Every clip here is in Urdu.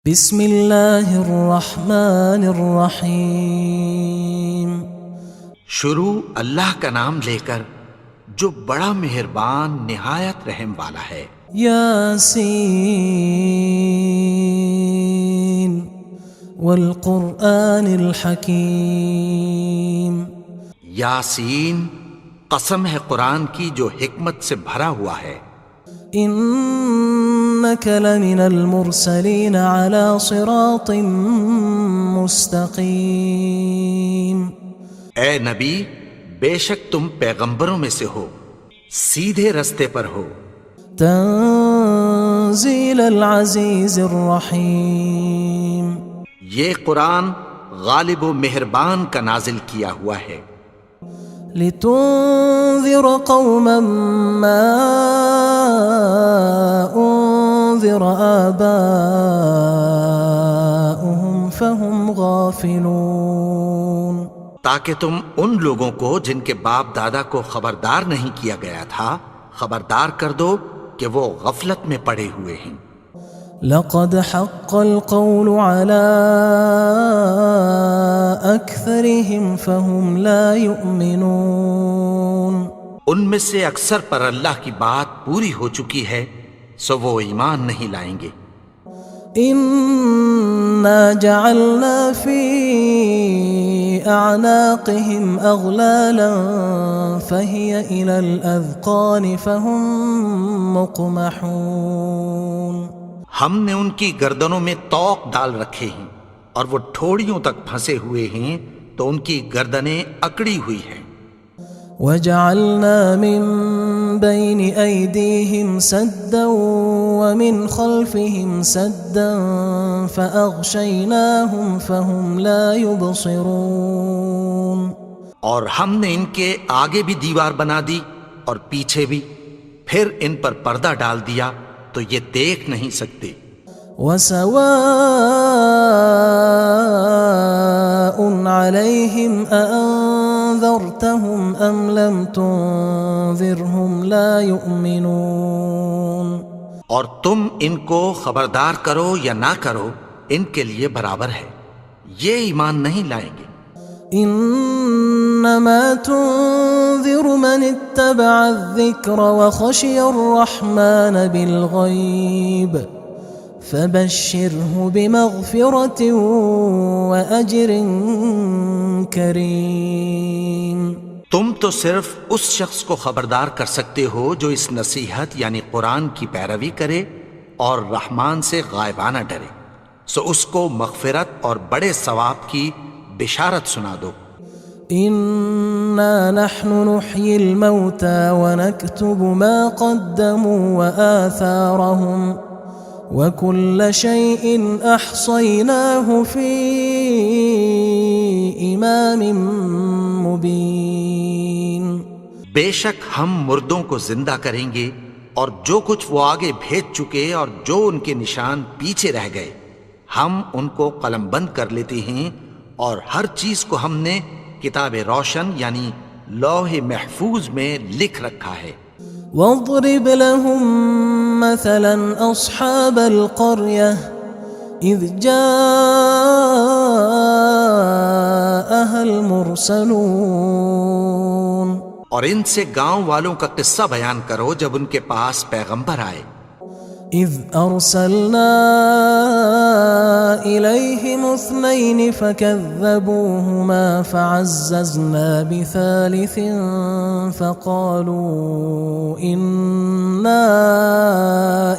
بسم اللہ الرحمن الرحیم۔ شروع اللہ کا نام لے کر جو بڑا مہربان نہایت رحم والا ہے۔ یاسین والقرآن الحکیم۔ یاسین، قسم ہے قرآن کی جو حکمت سے بھرا ہوا ہے۔ انک لمن المرسلین علی صراط مستقیم۔ اے نبی، بے شک تم پیغمبروں میں سے ہو، سیدھے رستے پر ہو۔ تنزیل العزیز الرحیم۔ یہ قرآن غالب و مہربان کا نازل کیا ہوا ہے۔ لتنذر قوما ما انذر آباؤهم فهم غافلون۔ تاکہ تم ان لوگوں کو جن کے باپ دادا کو خبردار نہیں کیا گیا تھا خبردار کر دو کہ وہ غفلت میں پڑے ہوئے ہیں۔ لقد حق القول على أكثرهم فهم لا يؤمنون۔ ان میں سے اکثر پر اللہ کی بات پوری ہو چکی ہے سو وہ ایمان نہیں لائیں گے۔ إنا جعلنا في أعناقهم أغلالا فهي إلى الأذقان فهم مقمحون۔ ہم نے ان کی گردنوں میں طوق ڈال رکھے ہیں اور وہ ٹھوڑیوں تک پھنسے ہوئے ہیں تو ان کی گردنیں اکڑی ہوئی ہیں۔ وَجَعَلْنَا مِن بَيْنِ أَيْدِيهِمْ سَدًّا وَمِنْ خَلْفِهِمْ سَدًّا فَأَغْشَيْنَاهُمْ فَهُمْ لَا يُبْصِرُونَ۔ اور ہم نے ان کے آگے بھی دیوار بنا دی اور پیچھے بھی، پھر ان پر پردہ ڈال دیا تو یہ دیکھ نہیں سکتے۔ وَسَوَاءٌ عَلَيْهِمْ أَأَنذَرْتَهُمْ أَمْ لَمْ تُنذِرْهُمْ لَا يُؤْمِنُونَ۔ اور تم ان کو خبردار کرو یا نہ کرو ان کے لیے برابر ہے، یہ ایمان نہیں لائیں گے۔ انما تنذر من اتبع الذکر وخشی الرحمن بالغیب فبشرہ بمغفرۃ واجر کریم۔ تم تو صرف اس شخص کو خبردار کر سکتے ہو جو اس نصیحت یعنی قرآن کی پیروی کرے اور رحمان سے غائبانہ ڈرے، سو اس کو مغفرت اور بڑے ثواب کی بشارت سنا دو۔ انا نحن نحيي الموتى ونكتب ما قدموا وآثارهم وكل شيء احصيناه في امام مبين۔ بے شک ہم مردوں کو زندہ کریں گے اور جو کچھ وہ آگے بھیج چکے اور جو ان کے نشان پیچھے رہ گئے ہم ان کو قلم بند کر لیتے ہیں، اور ہر چیز کو ہم نے کتاب روشن یعنی لوح محفوظ میں لکھ رکھا ہے۔ واضرب لهم مثلا اصحاب القرية اذ جاءها المرسلون۔ اور ان سے گاؤں والوں کا قصہ بیان کرو جب ان کے پاس پیغمبر آئے۔ اذ ارسلنا الیہم اثنین فکذبوہما فعززنا بثالث فقالوا انا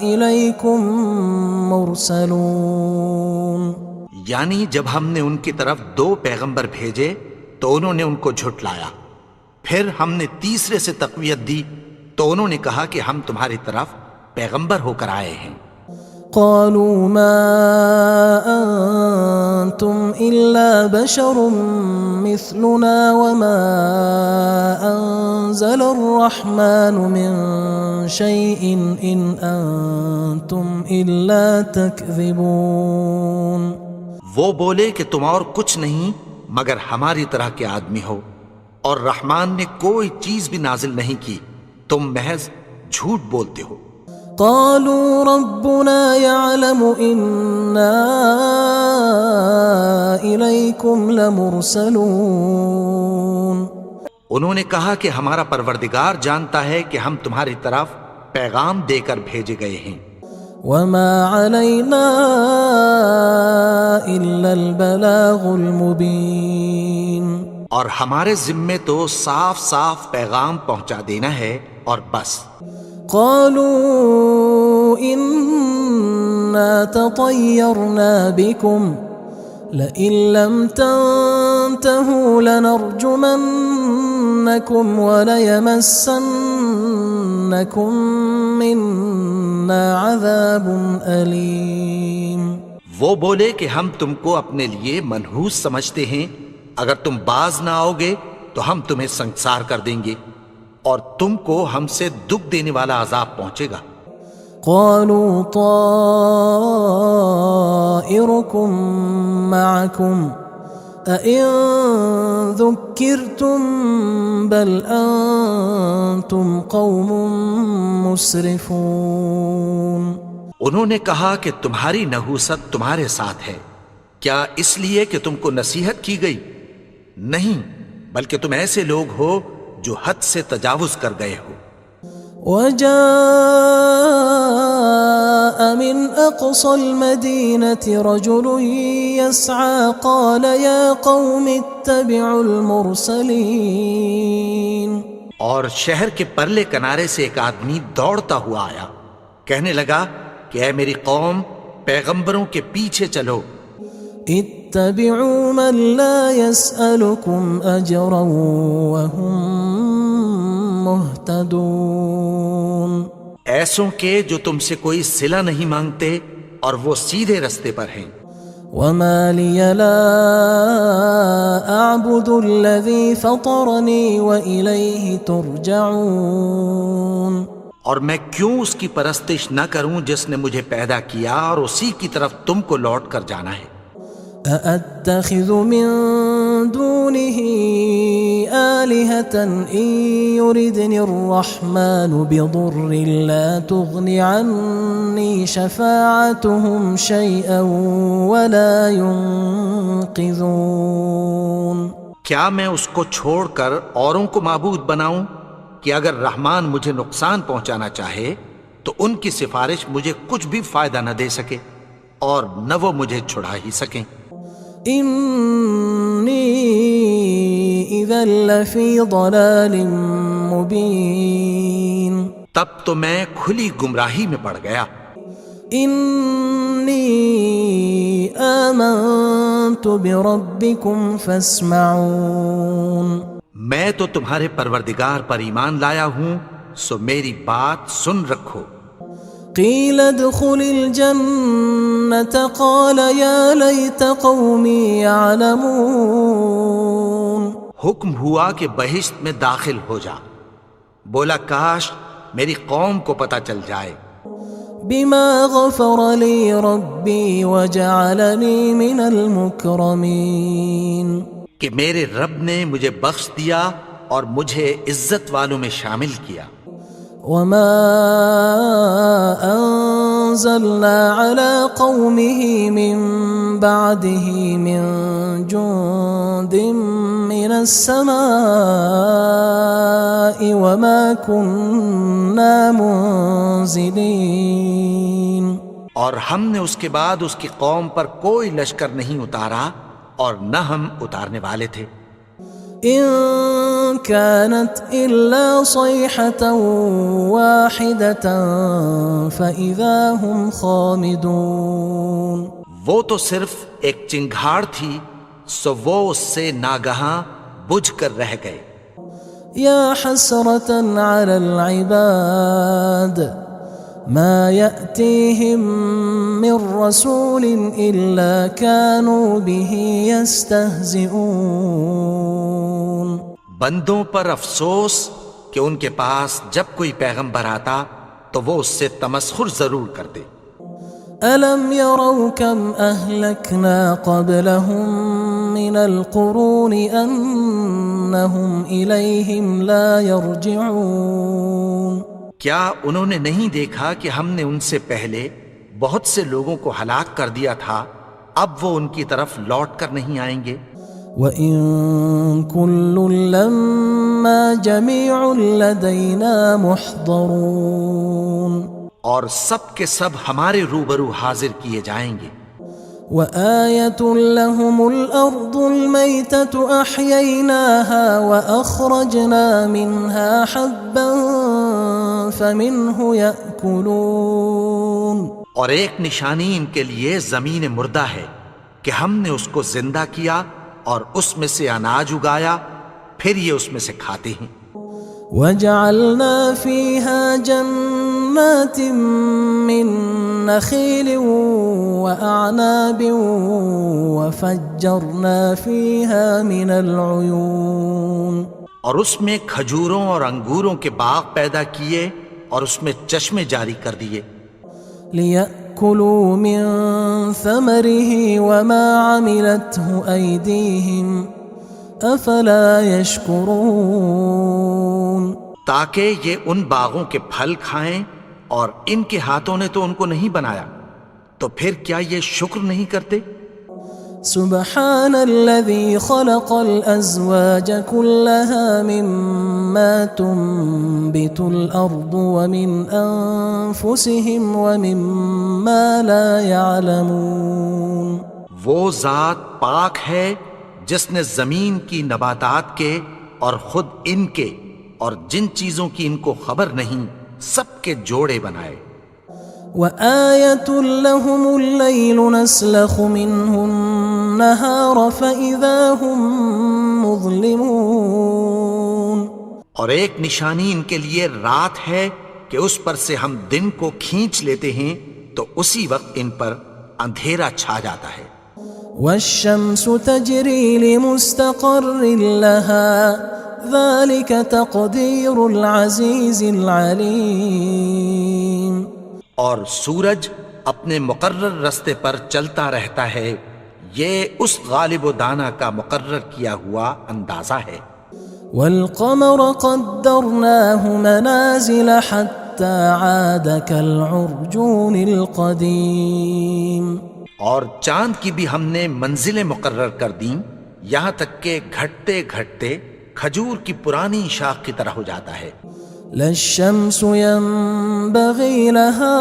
الیکم مرسلون۔ یعنی جب ہم نے ان کی طرف 2 پیغمبر بھیجے تو انہوں نے ان کو جھٹلایا، پھر ہم نے تیسرے سے تقویت دی تو انہوں نے کہا کہ ہم تمہاری طرف پیغمبر ہو کر آئے ہیں۔ قالوا ما انتم الا بشر مثلنا وما انزل الرحمن من شيء ان انتم الا تكذبون۔ وہ بولے کہ تم اور کچھ نہیں مگر ہماری طرح کے آدمی ہو، اور رحمان نے کوئی چیز بھی نازل نہیں کی، تم محض جھوٹ بولتے ہو۔ قالوا ربنا يعلم إنا لمرسلون انہوں نے کہا کہ ہمارا پروردگار جانتا ہے کہ ہم تمہاری طرف پیغام دے کر بھیجے گئے ہیں، وما علينا إلا البلاغ المبين اور ہمارے ذمے تو صاف صاف پیغام پہنچا دینا ہے اور بس۔ قالوا إنا تطيرنا بكم لئن لم تنتهوا لنرجمنكم وليمسنكم منا عذاب أليم۔ وہ بولے کہ ہم تم کو اپنے لیے منحوس سمجھتے ہیں، اگر تم باز نہ آؤ گے تو ہم تمہیں سنگسار کر دیں گے اور تم کو ہم سے دکھ دینے والا عذاب پہنچے گا۔ قالوا طائركم معكم أئن ذكرتم بل أنتم قوم مسرفون۔ انہوں نے کہا کہ تمہاری نحوست تمہارے ساتھ ہے، کیا اس لیے کہ تم کو نصیحت کی گئی؟ نہیں، بلکہ تم ایسے لوگ ہو جو حد سے تجاوز کر گئے ہو۔ وجاء من أقصى المدينة رجل يسعى قال يا قوم اتبعوا المرسلين۔ اور شہر کے پرلے کنارے سے ایک آدمی دوڑتا ہوا آیا، کہنے لگا کہ اے میری قوم، پیغمبروں کے پیچھے چلو۔ اتبعوا من لا يسألكم أجرا وهم مهتدون۔ ایسوں کے جو تم سے کوئی صلہ نہیں مانگتے اور وہ سیدھے رستے پر ہیں۔ وما لي لا أعبد الذي فطرني وإليه ترجعون۔ اور میں کیوں اس کی پرستش نہ کروں جس نے مجھے پیدا کیا اور اسی کی طرف تم کو لوٹ کر جانا ہے۔ أأتخذ من دونه آلهة إن يردني الرحمن بضر لا تغن عني شفاعتهم شيئا ولا ينقذون۔ کیا میں اس کو چھوڑ کر اوروں کو معبود بناؤں کہ اگر رحمان مجھے نقصان پہنچانا چاہے تو ان کی سفارش مجھے کچھ بھی فائدہ نہ دے سکے اور نہ وہ مجھے چھڑا ہی سکیں۔ إني إذا لفي ضلال مبين۔ تب تو میں کھلی گمراہی میں پڑ گیا۔ إني آمنت بربكم فاسمعون۔ میں تو تمہارے پروردگار پر ایمان لایا ہوں، سو میری بات سن رکھو۔ قيل ادخل الجنة قال يا ليت قومي يعلمون۔ حکم ہوا کہ بہشت میں داخل ہو جا، بولا کاش میری قوم کو پتہ چل جائے۔ بما غفر لي ربي وجعلني من المكرمين۔ کہ میرے رب نے مجھے بخش دیا اور مجھے عزت والوں میں شامل کیا۔ وما أنزلنا على قومه من بعده من جند من السماء وما كنا منزلين۔ اور ہم نے اس کے بعد اس کی قوم پر کوئی لشکر نہیں اتارا اور نہ ہم اتارنے والے تھے۔ إن كانت إلا صيحة واحدة فإذا هم خامدون۔ وہ تو صرف ایک چنگھاڑ تھی، سو وہ اس سے ناگہاں بجھ کر رہ گئے۔ يا حسرة على العباد ما يأتيهم من رسول إلا كانوا به يستهزئون۔ بندوں پر افسوس کہ ان کے پاس جب کوئی پیغمبر آتا تو وہ اس سے تمسخر ضرور کرتے۔ ألم يروا كم أهلكنا قبلهم من القرون أنهم إليهم لا يرجعون۔ کیا انہوں نے نہیں دیکھا کہ ہم نے ان سے پہلے بہت سے لوگوں کو ہلاک کر دیا تھا، اب وہ ان کی طرف لوٹ کر نہیں آئیں گے؟ وَإِن كُلٌّ لَّمَّا جَمِيعٌ لَّدَيْنَا مُحْضَرُونَ اور سب کے سب ہمارے روبرو حاضر کیے جائیں گے۔ وَآيَةٌ لَّهُمُ الْأَرْضُ الْمَيْتَةُ أَحْيَيْنَاهَا وَأَخْرَجْنَا مِنْهَا حَبًّا فَمِنْهُ يَأْكُلُونَ اور ایک نشانی ان کے لیے زمین مردہ ہے کہ ہم نے اس کو زندہ کیا اور اس میں سے اناج اگایا، پھر یہ اس میں سے کھاتے ہیں۔ وَجَعَلْنَا فِيهَا جَنَّاتٍ مِّن نَّخِيلٍ وَأَعْنَابٍ وَفَجَّرْنَا فِيهَا مِنَ الْعُيُونِ اور اس میں کھجوروں اور انگوروں کے باغ پیدا کیے اور اس میں چشمے جاری کر دیے، لِيَأْكُلُوا مِن ثَمَرِهِ وَمَا عَمِلَتْهُ أَيْدِيهِمْ أَفَلَا يَشْكُرُونَ تاکہ یہ ان باغوں کے پھل کھائیں، اور ان کے ہاتھوں نے تو ان کو نہیں بنایا، تو پھر کیا یہ شکر نہیں کرتے؟ سبحان الذي خلق الأزواج كلها مما تنبت الأرض ومن أنفسهم ومما لا يعلمون وہ ذات پاک ہے جس نے زمین کی نباتات کے اور خود ان کے اور جن چیزوں کی ان کو خبر نہیں سب کے جوڑے بنائے۔ وَآيَةٌ لَّهُمُ اللَّيْلُ نَسْلَخُ مِنْهُ النَّهَارَ فَإِذَا هُمْ مُظْلِمُونَ اور ایک نشانی ان کے لیے رات ہے کہ اس پر سے ہم دن کو کھینچ لیتے ہیں تو اسی وقت ان پر اندھیرا چھا جاتا ہے۔ وَالشَّمْسُ تَجْرِي لِمُسْتَقَرٍّ لَّهَا ذَلِكَ تَقْدِيرُ الْعَزِيزِ الْعَلِيمِ اور سورج اپنے مقرر رستے پر چلتا رہتا ہے، یہ اس غالب و دانا کا مقرر کیا ہوا اندازہ ہے۔ وَالْقَمَرَ قَدَّرْنَاهُ مَنَازِلَ حَتَّى عَادَ كَالْعُرْجُونِ الْقَدِيمِ اور چاند کی بھی ہم نے منزلیں مقرر کر دیں، یہاں تک کہ گھٹتے گھٹتے کھجور کی پرانی شاخ کی طرح ہو جاتا ہے۔ لا الشمس ينبغي لها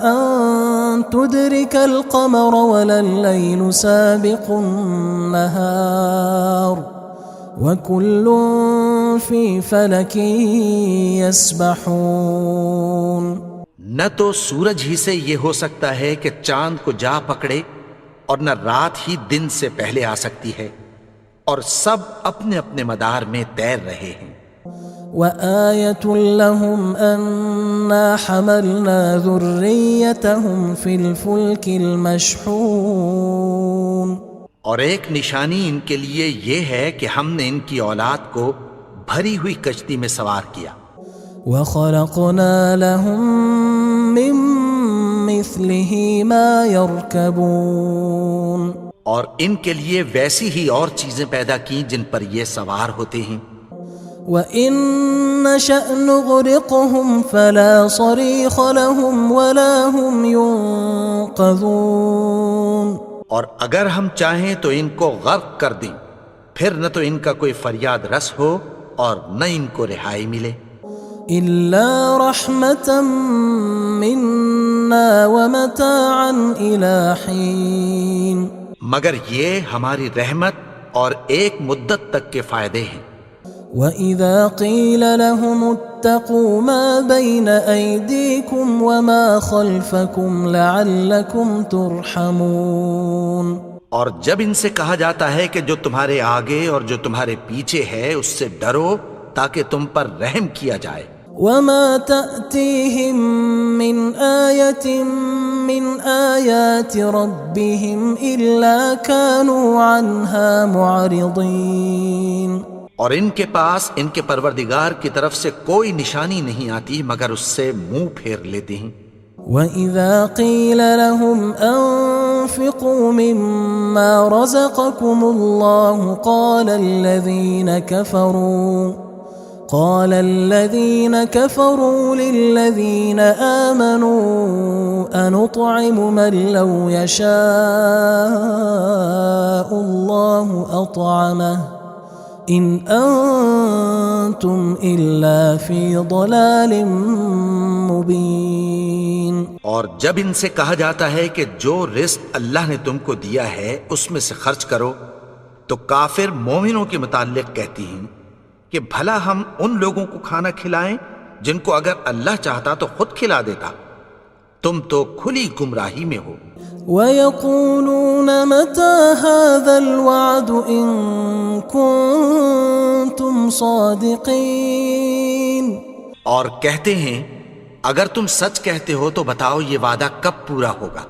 أن تدرك القمر ولا الليل سابق النهار وكل في فلك يسبحون نہ تو سورج ہی سے یہ ہو سکتا ہے کہ چاند کو جا پکڑے، اور نہ رات ہی دن سے پہلے آ سکتی ہے، اور سب اپنے اپنے مدار میں تیر رہے ہیں۔ وَآيَةٌ لَّهُمْ أَنَّا حَمَلْنَا ذُرِّيَّتَهُمْ فِي الْفُلْكِ الْمَشْحُونِ اور ایک نشانی ان کے لیے یہ ہے کہ ہم نے ان کی اولاد کو بھری ہوئی کشتی میں سوار کیا۔ وَخَلَقْنَا لَهُم مِّن مِّثْلِهِ مَا يَرْكَبُونَ اور ان کے لیے ویسی ہی اور چیزیں پیدا کی جن پر یہ سوار ہوتے ہیں۔ وَإِن نَّشَأْ نُغْرِقْهُمْ فَلَا صَرِيخَ لَهُمْ وَلَا هُمْ يُنقَذُونَ اور اگر ہم چاہیں تو ان کو غرق کر دیں، پھر نہ تو ان کا کوئی فریاد رس ہو اور نہ ان کو رہائی ملے۔ إِلَّا رَحْمَةً مِّنَّا وَمَتَاعًا إِلَىٰ حِينٍ مگر یہ ہماری رحمت اور ایک مدت تک کے فائدے ہیں۔ وَإِذَا قِيلَ لَهُمُ اتَّقُوا مَا بَيْنَ أَيْدِيكُمْ وَمَا خَلْفَكُمْ لَعَلَّكُمْ تُرْحَمُونَ اور جب ان سے کہا جاتا ہے کہ جو تمہارے آگے اور جو تمہارے پیچھے ہے اس سے ڈرو تاکہ تم پر رحم کیا جائے۔ وَمَا تَأْتِيهِم مِّنْ آيَةٍ مِّنْ آيَاتِ رَبِّهِمْ إِلَّا كَانُوا عَنْهَا مُعْرِضِينَ اور ان کے پاس ان کے پروردگار کی طرف سے کوئی نشانی نہیں آتی مگر اس سے منہ پھیر لیتے ہیں۔ وَإِذَا قِيلَ لَهُمْ أَنفِقُوا مِمَّا رَزَقَكُمُ اللَّهُ قال الذين كفروا للذين آمنوا أنطعم من لو يشاء الله أطعمه إن أنتم إلا في ضلال مبين. اور جب ان سے کہا جاتا ہے کہ جو رزق اللہ نے تم کو دیا ہے اس میں سے خرچ کرو، تو کافر مومنوں کے متعلق کہتی ہیں کہ بھلا ہم ان لوگوں کو کھانا کھلائیں جن کو اگر اللہ چاہتا تو خود کھلا دیتا. تم تو کھلی گمراہی میں ہو. وَيَقُولُونَ مَتَى هَذَا الْوَعْدُ إِن كُنتُمْ صَادِقِينَ. اور کہتے ہیں اگر تم سچ کہتے ہو تو بتاؤ یہ وعدہ کب پورا ہوگا.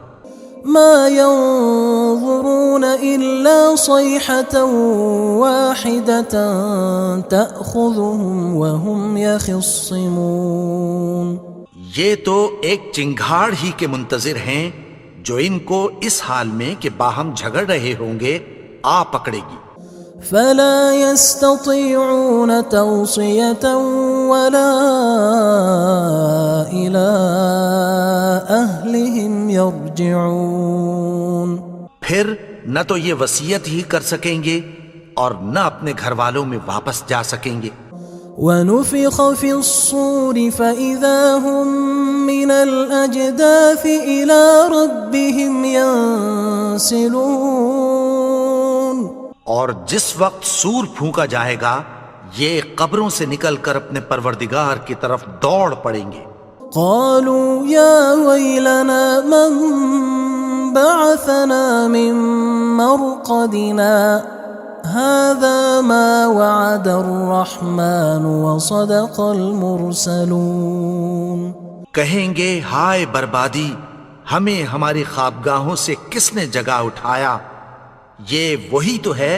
ما ينظرون إلا صيحة واحدة تأخذهم وهم يخصمون. یہ تو ایک چنگھاڑ ہی کے منتظر ہیں جو ان کو اس حال میں کہ باہم جھگڑ رہے ہوں گے آ پکڑے گی. فلا يستطيعون توصية ولا إلى أهلهم يرجعون. پھر نہ تو یہ وصیت ہی کر سکیں گے اور نہ اپنے گھر والوں میں واپس جا سکیں گے. ونفخ في الصور فإذا هم من الأجداث إلى ربهم ينسلون. اور جس وقت سور پھونکا جائے گا یہ قبروں سے نکل کر اپنے پروردگار کی طرف دوڑ پڑیں گے. قالوا يا ويلنا من بعثنا من مرقدنا هذا ما وعد الرحمن وصدق المرسلون. کہیں گے ہائے بربادی، ہمیں ہماری خوابگاہوں سے کس نے جگا اٹھایا. یہ وہی تو ہے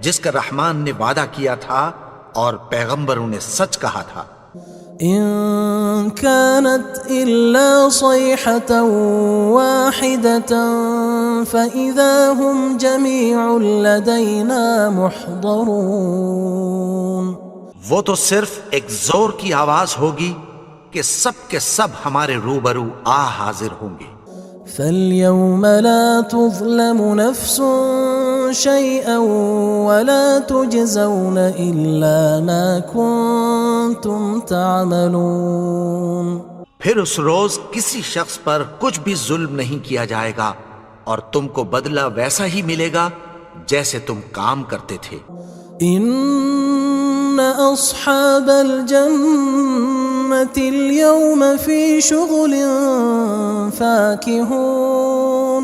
جس کا رحمان نے وعدہ کیا تھا اور پیغمبروں نے سچ کہا تھا. إن كانت إلا صيحة واحدة فإذا هم جميع لدينا محضرون. وہ تو صرف ایک زور کی آواز ہوگی کہ سب کے سب ہمارے روبرو آ حاضر ہوں گے. فاليوم لا تظلم نفس شيئا ولا تجزون إلا ما كنتم تعملون. پھر اس روز کسی شخص پر کچھ بھی ظلم نہیں کیا جائے گا اور تم کو بدلہ ویسا ہی ملے گا جیسے تم کام کرتے تھے. إن أصحاب الجنة اليوم في شغل فاكهون.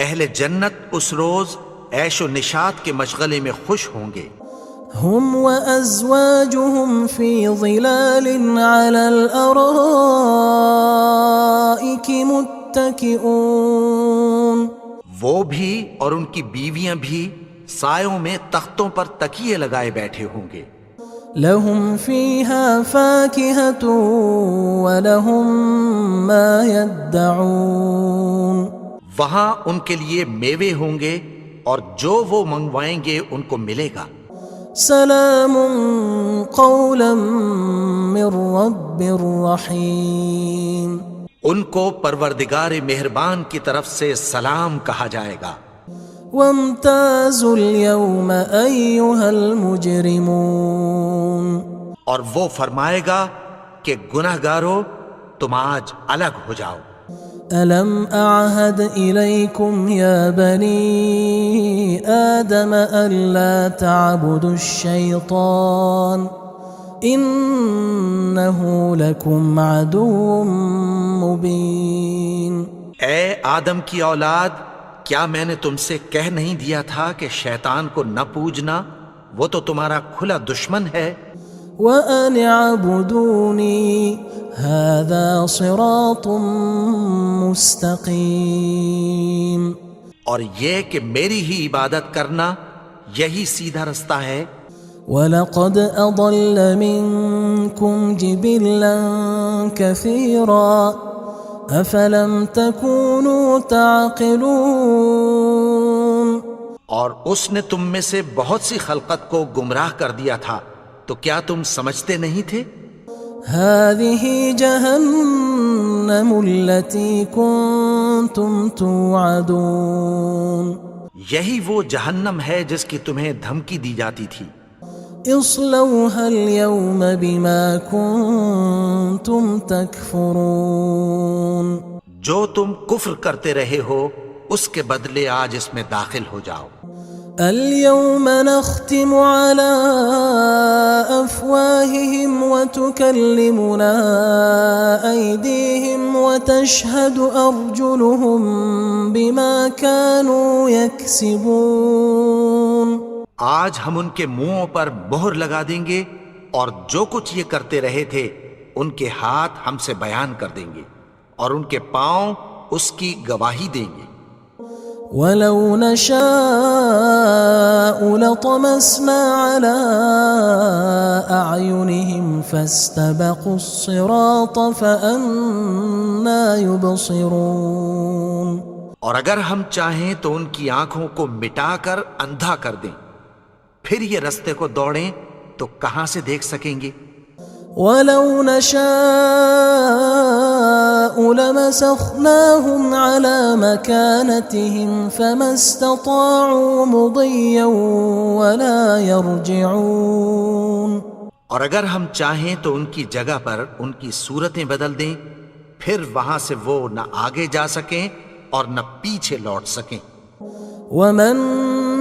اہل جنت اس روز عیش و نشاط کے مشغلے میں خوش ہوں گے. هم وأزواجهم في ظلال على الأرائك متكئون. وہ بھی اور ان کی بیویاں بھی سایوں میں تختوں پر تکیے لگائے بیٹھے ہوں گے. لهم فيها فاكهة ولهم ما يدعون. وہاں ان کے لیے میوے ہوں گے اور جو وہ منگوائیں گے ان کو ملے گا. سلام قولا من رب رحیم. ان کو پروردگار مہربان کی طرف سے سلام کہا جائے گا. وامتازوا اليوم أيها المجرمون. اور وہ فرمائے گا کہ گنہگارو تم آج الگ ہو جاؤ. ألم أعهد إليكم يا بني آدم ألا تعبدوا الشيطان إنه لكم عدو مبين. اے آدم کی اولاد، کیا میں نے تم سے کہہ نہیں دیا تھا کہ شیطان کو نہ پوجنا، وہ تو تمہارا کھلا دشمن ہے. وَأَنِ اعْبُدُونِي هَذَا صِرَاطٌ مُسْتَقِيمٌ. اور یہ کہ میری ہی عبادت کرنا یہی سیدھا رستہ ہے. وَلَقَدْ أَضَلَّ مِنْكُمْ جِبِلًّا كَثِيرًا أَفَلَمْ تَكُونُوا تَعْقِلُونَ. اور اس نے تم میں سے بہت سی خلقت کو گمراہ کر دیا تھا، تو کیا تم سمجھتے نہیں تھے؟ هذه جهنم التي كنتم توعدون یہی وہ جہنم ہے جس کی تمہیں دھمکی دی جاتی تھی. اصلوها اليوم بما كنتم تكفرون جو تم کفر کرتے رہے ہو اس کے بدلے آج اس میں داخل ہو جاؤ. اليوم نختم على أفواههم وتكلمنا أيديهم وتشهد أرجلهم بما كانوا يكسبون. آج ہم ان کے منہوں پر مہر لگا دیں گے اور جو کچھ یہ کرتے رہے تھے ان کے ہاتھ ہم سے بیان کر دیں گے اور ان کے پاؤں اس کی گواہی دیں گے. ولو نشاء لطمسنا على أعينهم فاستبقوا الصراط فأنى يبصرون. اور اگر ہم چاہیں تو ان کی آنکھوں کو مٹا کر اندھا کر دیں، پھر یہ رستے کو دوڑیں تو کہاں سے دیکھ سکیں گے. ولو نشاء لمسخناهم على مكانتهم فما استطاعوا مضيا ولا يرجعون. اور اگر ہم چاہیں تو ان کی جگہ پر ان کی صورتیں بدل دیں، پھر وہاں سے وہ نہ آگے جا سکیں اور نہ پیچھے لوٹ سکیں. ومن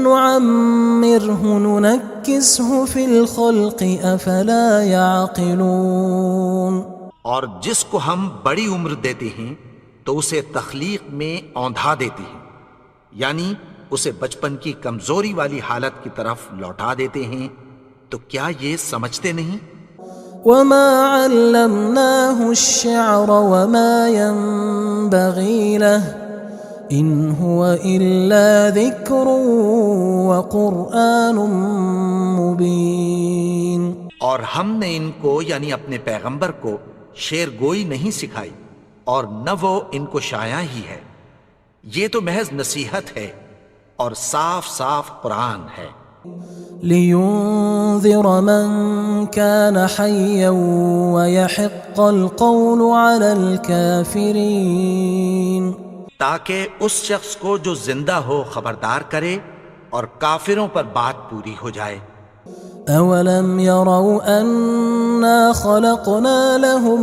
نعمره ننكسه في الخلق افلا يعقلون. اور جس کو ہم بڑی عمر دیتے ہیں تو اسے تخلیق میں اوندھا دیتے ہیں، یعنی اسے بچپن کی کمزوری والی حالت کی طرف لوٹا دیتے ہیں. تو کیا یہ سمجھتے نہیں؟ وما علمناه الشعر وما ينبغي له ان هو الا ذکر وقرآن مبین. اور ہم نے ان کو یعنی اپنے پیغمبر کو شعر گوئی نہیں سکھائی اور نہ وہ ان کو شاعر ہی ہے، یہ تو محض نصیحت ہے اور صاف صاف قرآن ہے. لينذر من كان حيا ويحق القول على الكافرين. تاکہ اس شخص کو جو زندہ ہو خبردار کرے اور کافروں پر بات پوری ہو جائے. اولم يروا انا خلقنا لهم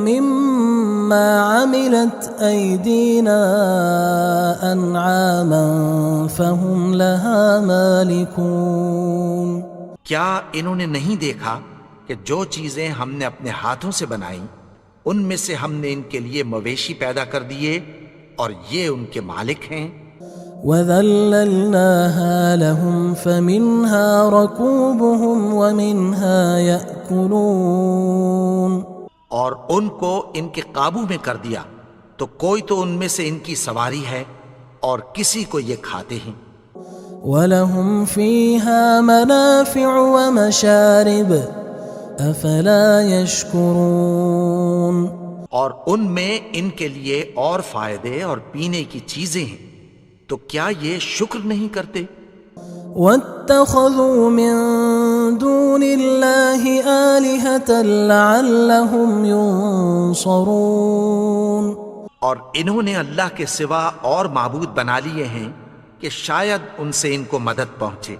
مما عملت ايدينا انعاما فهم لها مالكون. کیا انہوں نے نہیں دیکھا کہ جو چیزیں ہم نے اپنے ہاتھوں سے بنائیں ان میں سے ہم نے ان کے لیے مویشی پیدا کر دیے اور یہ ان کے مالک ہیں. وَذَلَّلْنَاهَا لَهُمْ فَمِنْهَا رَكُوبُهُمْ وَمِنْهَا يَأْكُلُونَ. اور ان کو ان کے قابو میں کر دیا تو کوئی تو ان میں سے ان کی سواری ہے اور کسی کو یہ کھاتے ہیں. وَلَهُمْ فِيهَا مَنَافِعُ وَمَشَارِبُ أَفَلَا يَشْكُرُونَ. اور ان میں ان کے لیے اور فائدے اور پینے کی چیزیں ہیں، تو کیا یہ شکر نہیں کرتے؟ وَاتَّخَذُوا مِن دُونِ اللَّهِ آلِهَةً لَعَلَّهُمْ يُنصَرُونَ. اور انہوں نے اللہ کے سوا اور معبود بنا لیے ہیں کہ شاید ان سے ان کو مدد پہنچے.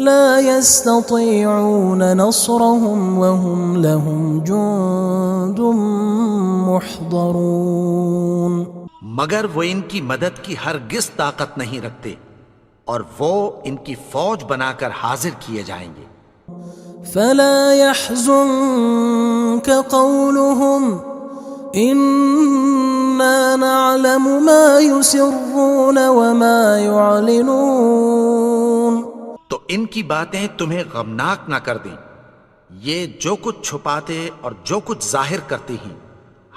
لا يستطيعون نصرهم وهم لهم جند محضرون. مگر وہ ان کی مدد کی ہرگز طاقت نہیں رکھتے اور وہ ان کی فوج بنا کر حاضر کیے جائیں گے. فلا يحزنك قولهم إنا نعلم ما يسرون وما يعلنون. تو ان کی باتیں تمہیں غمناک نہ کر دیں، یہ جو کچھ چھپاتے اور جو کچھ ظاہر کرتے ہیں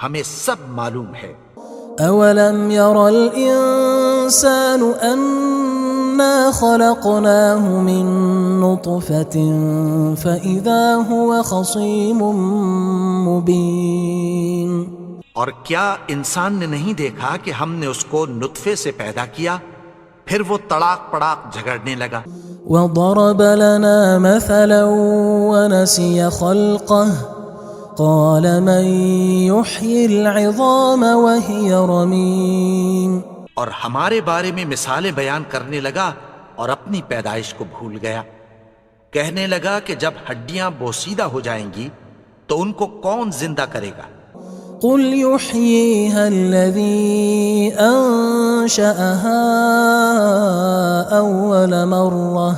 ہمیں سب معلوم ہے. أولم ير الإنسان أنا خلقناه من نطفة فإذا هو خصيم مبين. اور کیا انسان نے نہیں دیکھا کہ ہم نے اس کو نطفے سے پیدا کیا، پھر وہ تڑاک پڑاک جھگڑنے لگا. وضرب لنا مثلا ونسي خلقه قال من يحيي العظام وهي رميم اور ہمارے بارے میں مثالیں بیان کرنے لگا اور اپنی پیدائش کو بھول گیا. کہنے لگا کہ جب ہڈیاں بوسیدہ ہو جائیں گی تو ان کو کون زندہ کرے گا؟ قل يحييها الذي أنشأها أول مرة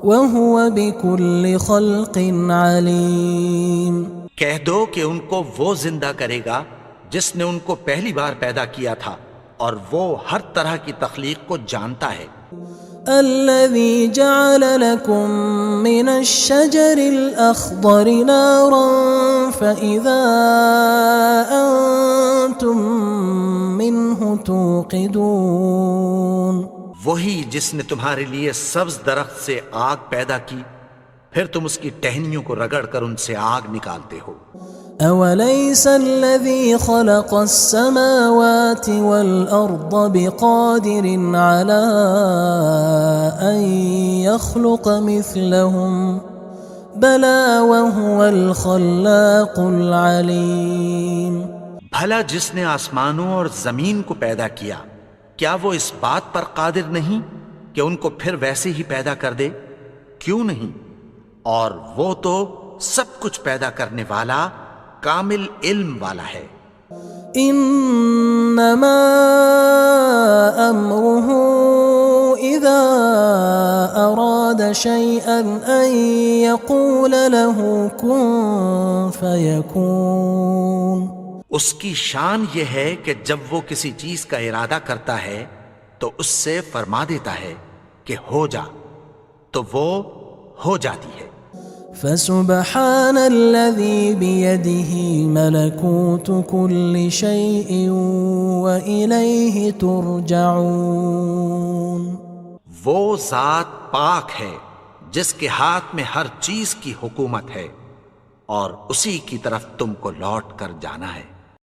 وهو بكل خلق عليم. کہہ دو کہ ان کو وہ زندہ کرے گا جس نے ان کو پہلی بار پیدا کیا تھا اور وہ ہر طرح کی تخلیق کو جانتا ہے. الذي جعل لكم من الشجر الأخضر نارا فإذا أنتم منه توقدون. وہی جس نے تمہارے لیے سبز درخت سے آگ پیدا کی پھر تم اس کی ٹہنیوں کو رگڑ کر ان سے آگ نکالتے ہو. أوليس الذي خلق السماوات والأرض بقادر على أن يخلق مثلهم بلى وهو الخلاق العليم. بھلا جس نے آسمانوں اور زمین کو پیدا کیا کیا وہ اس بات پر قادر نہیں کہ ان کو پھر ویسے ہی پیدا کر دے؟ کیوں نہیں؟ اور وہ تو سب کچھ پیدا کرنے والا کامل علم والا ہے. انما امره اذا اراد شيئا ان يقول له كن فيكون. اس کی شان یہ ہے کہ جب وہ کسی چیز کا ارادہ کرتا ہے تو اس سے فرما دیتا ہے کہ ہو جا تو وہ ہو جاتی ہے. فسبحان الذي بيده ملكوت كل شيء وإليه ترجعون. وہ ذات پاک ہے جس کے ہاتھ میں ہر چیز کی حکومت ہے اور اسی کی طرف تم کو لوٹ کر جانا ہے.